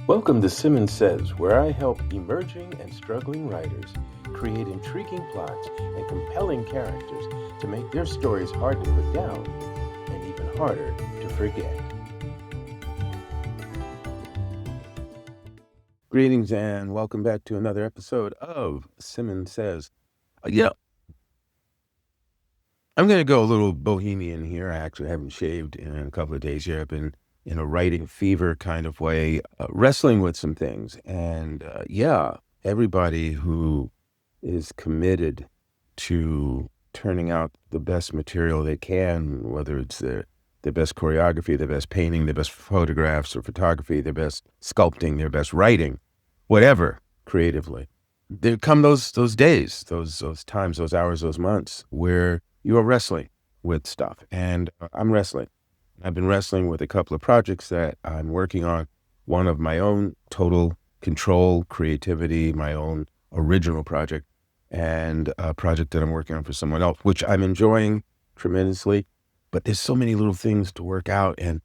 Welcome to Simmons Says, where I help emerging and struggling writers create intriguing plots and compelling characters to make their stories hard to put down and even harder to forget. Greetings and welcome back to another episode of Simmons Says. I'm going to go a little bohemian here. I actually haven't shaved in a couple of days here. I've been in a writing fever kind of way, wrestling with some things. And everybody who is committed to turning out the best material they can, whether it's the best choreography, the best painting, the best photographs or photography, their best sculpting, their best writing, whatever creatively. There come those days, those times, those hours, those months where you are wrestling with stuff. And I'm wrestling. I've been wrestling with a couple of projects that I'm working on. One of my own total control, creativity, my own original project, and a project that I'm working on for someone else, which I'm enjoying tremendously. But there's so many little things to work out. And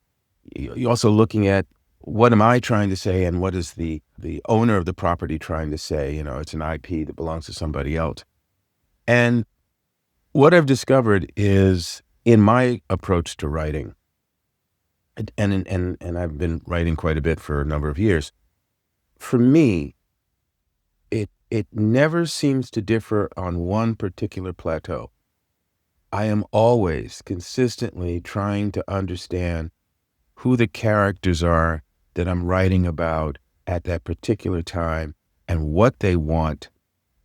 you're also looking at what am I trying to say and what is the owner of the property trying to say? You know, it's an IP that belongs to somebody else. And what I've discovered is in my approach to writing, and I've been writing quite a bit for a number of years, for me, it never seems to differ on one particular plateau. I am always consistently trying to understand who the characters are that I'm writing about at that particular time and what they want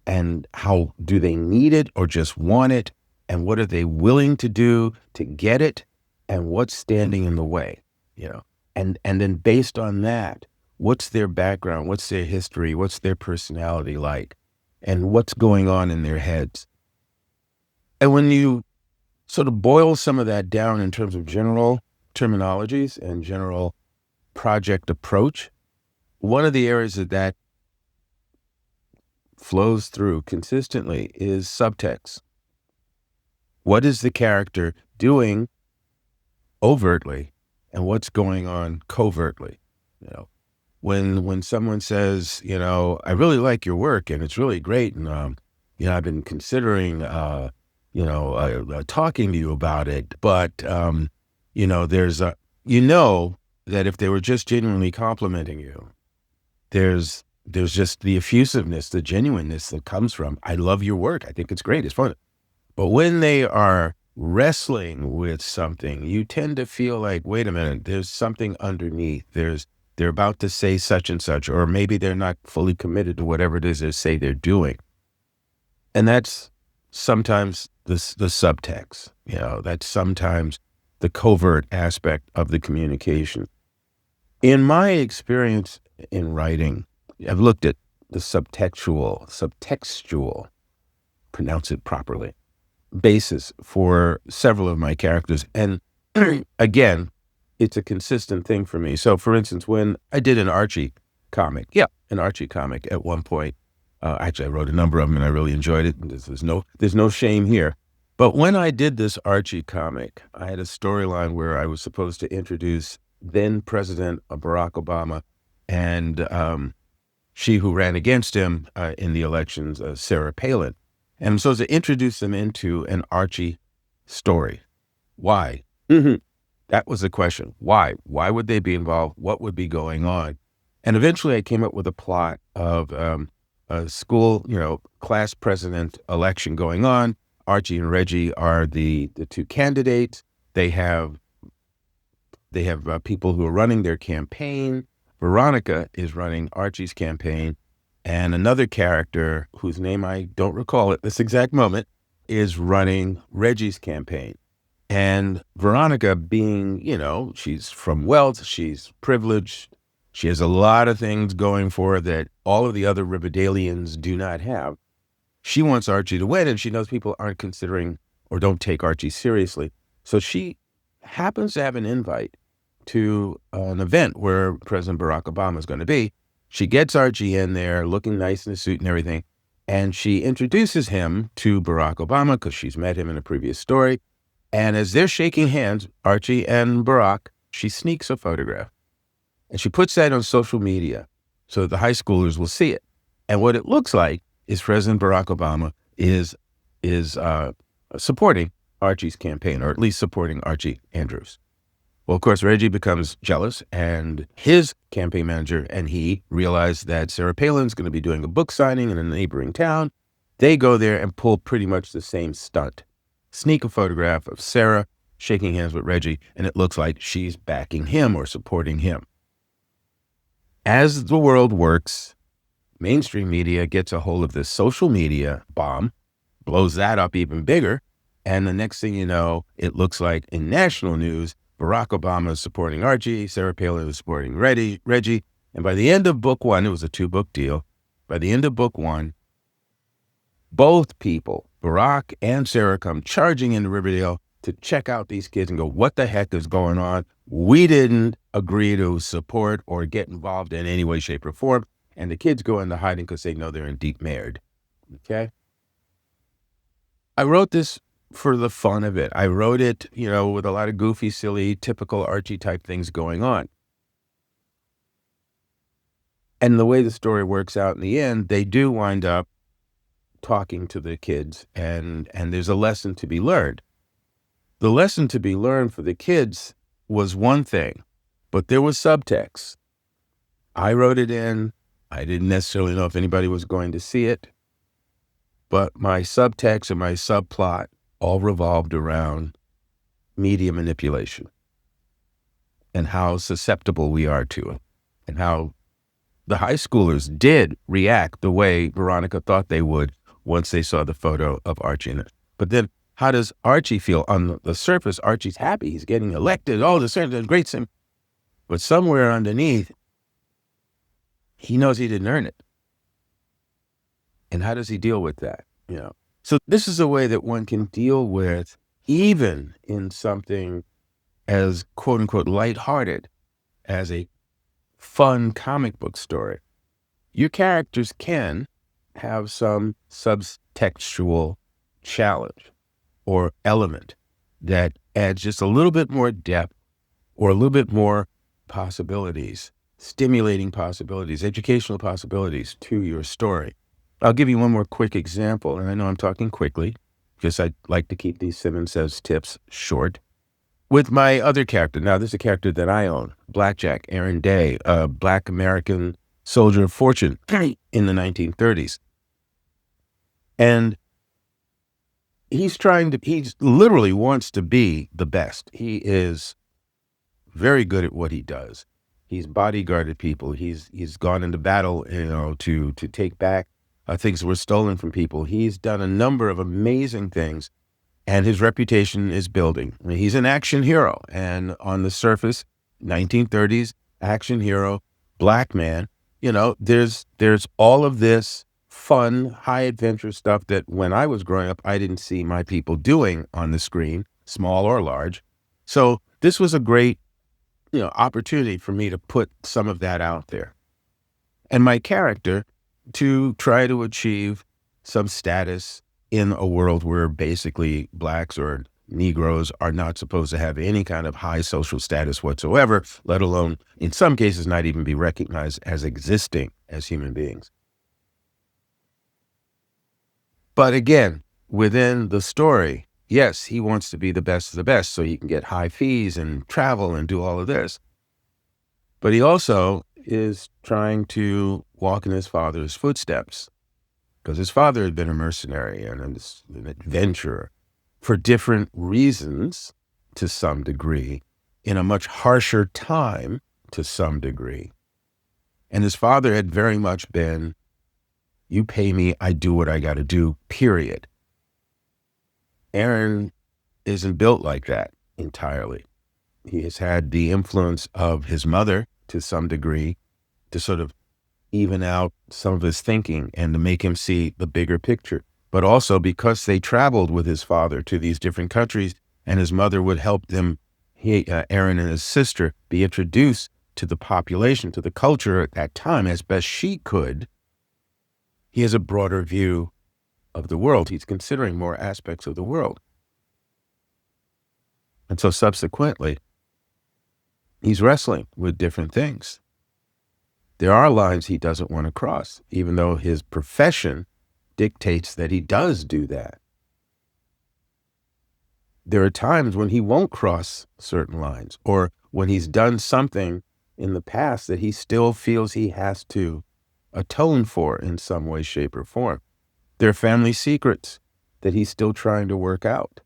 and how do they need it or just want it, and what are they willing to do to get it, and what's standing in the way, and then based on that, what's their background, what's their history, what's their personality like, and what's going on in their heads. And when you sort of boil some of that down in terms of general terminologies and general project approach, one of the areas that flows through consistently is subtext. What is the character doing overtly and what's going on covertly? When someone says, I really like your work and it's really great, and I've been considering talking to you about it, but there's that if they were just genuinely complimenting you, there's just the effusiveness, the genuineness that comes from, I love your work, I think it's great, it's fun. But when they are wrestling with something, you tend to feel like, wait a minute, there's something underneath. They're about to say such and such, or maybe they're not fully committed to whatever it is they say they're doing. And that's sometimes the subtext, that's sometimes the covert aspect of the communication. In my experience in writing, I've looked at the subtextual, pronounce it properly, basis for several of my characters. And again, it's a consistent thing for me. So for instance, when I did an Archie comic at one point, actually I wrote a number of them and I really enjoyed it. There's no shame here. But when I did this Archie comic, I had a storyline where I was supposed to introduce then President Barack Obama and she who ran against him in the elections, Sarah Palin. And I'm supposed to introduce them into an Archie story. Why? That was the question. Why? Why would they be involved? What would be going on? And eventually I came up with a plot of a school, class president election going on. Archie and Reggie are the two candidates. They have people who are running their campaign. Veronica is running Archie's campaign. And another character whose name I don't recall at this exact moment is running Reggie's campaign. And Veronica being, she's from wealth, she's privileged, she has a lot of things going for her that all of the other Riverdalians do not have. She wants Archie to win, and she knows people aren't considering or don't take Archie seriously. So she happens to have an invite to an event where President Barack Obama is going to be. She gets Archie in there looking nice in a suit and everything, and she introduces him to Barack Obama because she's met him in a previous story. And as they're shaking hands, Archie and Barack, she sneaks a photograph. And she puts that on social media so the high schoolers will see it. And what it looks like is President Barack Obama is supporting Archie's campaign, or at least supporting Archie Andrews. Well, of course, Reggie becomes jealous, and his campaign manager and he realize that Sarah Palin's going to be doing a book signing in a neighboring town. They go there and pull pretty much the same stunt. Sneak a photograph of Sarah shaking hands with Reggie, and it looks like she's backing him or supporting him. As the world works, mainstream media gets a hold of this social media bomb, blows that up even bigger, and the next thing you know, it looks like in national news, Barack Obama is supporting Archie, Sarah Palin is supporting Reggie, and by the end of book one, it was a 2-book deal. By the end of book one, both people, Barack and Sarah, come charging into Riverdale to check out these kids and go, what the heck is going on? We didn't agree to support or get involved in any way, shape, or form. And the kids go into hiding because they know they're in deep merde. Okay? I wrote this for the fun of it. I wrote it, with a lot of goofy, silly, typical Archie type things going on. And the way the story works out in the end, they do wind up talking to the kids, and there's a lesson to be learned. The lesson to be learned for the kids was one thing, but there was subtext. I wrote it in. I didn't necessarily know if anybody was going to see it, but my subtext and my subplot all revolved around media manipulation and how susceptible we are to it, and how the high schoolers did react the way Veronica thought they would once they saw the photo of Archie in it. But then how does Archie feel? On the surface, Archie's happy. He's getting elected. All this great thing. But somewhere underneath, he knows he didn't earn it. And how does he deal with that? So this is a way that one can deal with, even in something as quote unquote lighthearted as a fun comic book story. Your characters can have some subtextual challenge or element that adds just a little bit more depth or a little bit more possibilities, stimulating possibilities, educational possibilities to your story. I'll give you one more quick example, and I know I'm talking quickly because I like to keep these Simmons tips short. With my other character, now this is a character that I own, Blackjack, Aaron Day, a Black American soldier of fortune in the 1930s. And he literally wants to be the best. He is very good at what he does. He's bodyguarded people. He's gone into battle, to take back things that were stolen from people. He's done a number of amazing things, and his reputation is building. I mean, he's an action hero, and on the surface, 1930s action hero, Black man. There's all of this fun, high adventure stuff that when I was growing up, I didn't see my people doing on the screen, small or large. So this was a great, opportunity for me to put some of that out there. And my character to try to achieve some status in a world where basically Blacks or Negroes are not supposed to have any kind of high social status whatsoever, let alone, in some cases, not even be recognized as existing as human beings. But again, within the story, yes, he wants to be the best of the best so he can get high fees and travel and do all of this. But he also is trying to walk in his father's footsteps, because his father had been a mercenary and an adventurer for different reasons to some degree, in a much harsher time to some degree. And his father had very much been, you pay me, I do what I got to do, period. Aaron isn't built like that entirely. He has had the influence of his mother to some degree to sort of even out some of his thinking and to make him see the bigger picture. But also because they traveled with his father to these different countries, and his mother would help them, Aaron and his sister, be introduced to the population, to the culture at that time as best she could. He has a broader view of the world. He's considering more aspects of the world. And so subsequently, he's wrestling with different things. There are lines he doesn't want to cross, even though his profession dictates that he does do that. There are times when he won't cross certain lines, or when he's done something in the past that he still feels he has to atone for in some way, shape, or form. There are family secrets that he's still trying to work out.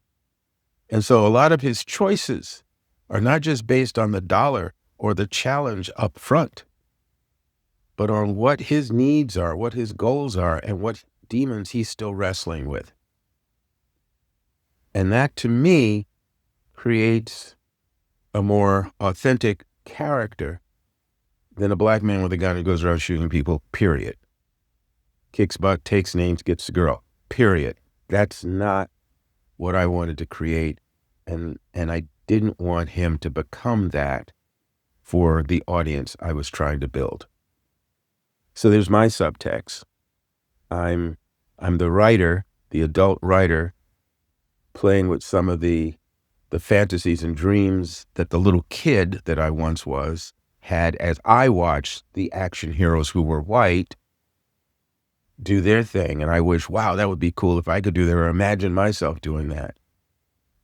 And so a lot of his choices are not just based on the dollar or the challenge up front, but on what his needs are, what his goals are, and what demons he's still wrestling with. And that, to me, creates a more authentic character than a black man with a gun who goes around shooting people, period. Kicks butt, takes names, gets the girl, period. That's not what I wanted to create. And I didn't want him to become that for the audience I was trying to build. So there's my subtext. I'm the writer, the adult writer, playing with some of the fantasies and dreams that the little kid that I once was had as I watched the action heroes who were white do their thing. And I wish, wow, that would be cool if I could do that, or imagine myself doing that.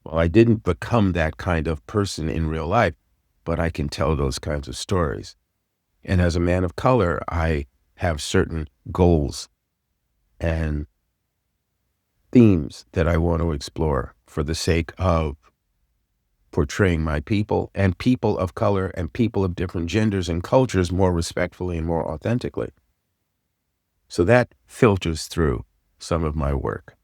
Well, I didn't become that kind of person in real life, but I can tell those kinds of stories. And as a man of color, I have certain goals and themes that I want to explore for the sake of portraying my people and people of color and people of different genders and cultures more respectfully and more authentically. So that filters through some of my work.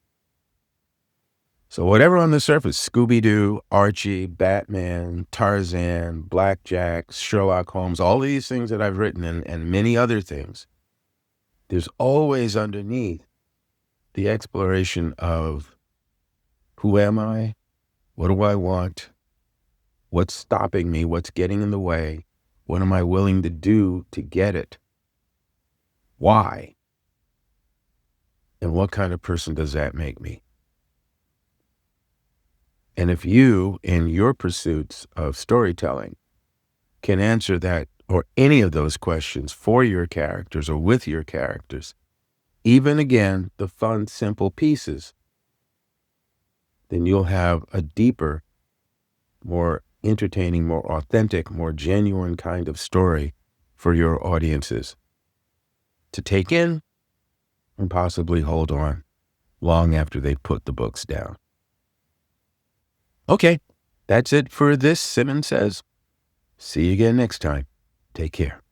So whatever on the surface, Scooby-Doo, Archie, Batman, Tarzan, Blackjack, Sherlock Holmes, all these things that I've written and many other things, there's always underneath the exploration of who am I? What do I want? What's stopping me? What's getting in the way? What am I willing to do to get it? Why? And what kind of person does that make me? And if you, in your pursuits of storytelling, can answer that or any of those questions for your characters or with your characters, even again, the fun, simple pieces, then you'll have a deeper, more entertaining, more authentic, more genuine kind of story for your audiences to take in and possibly hold on long after they've put the books down. Okay, that's it for this Simmons Says. See you again next time. Take care.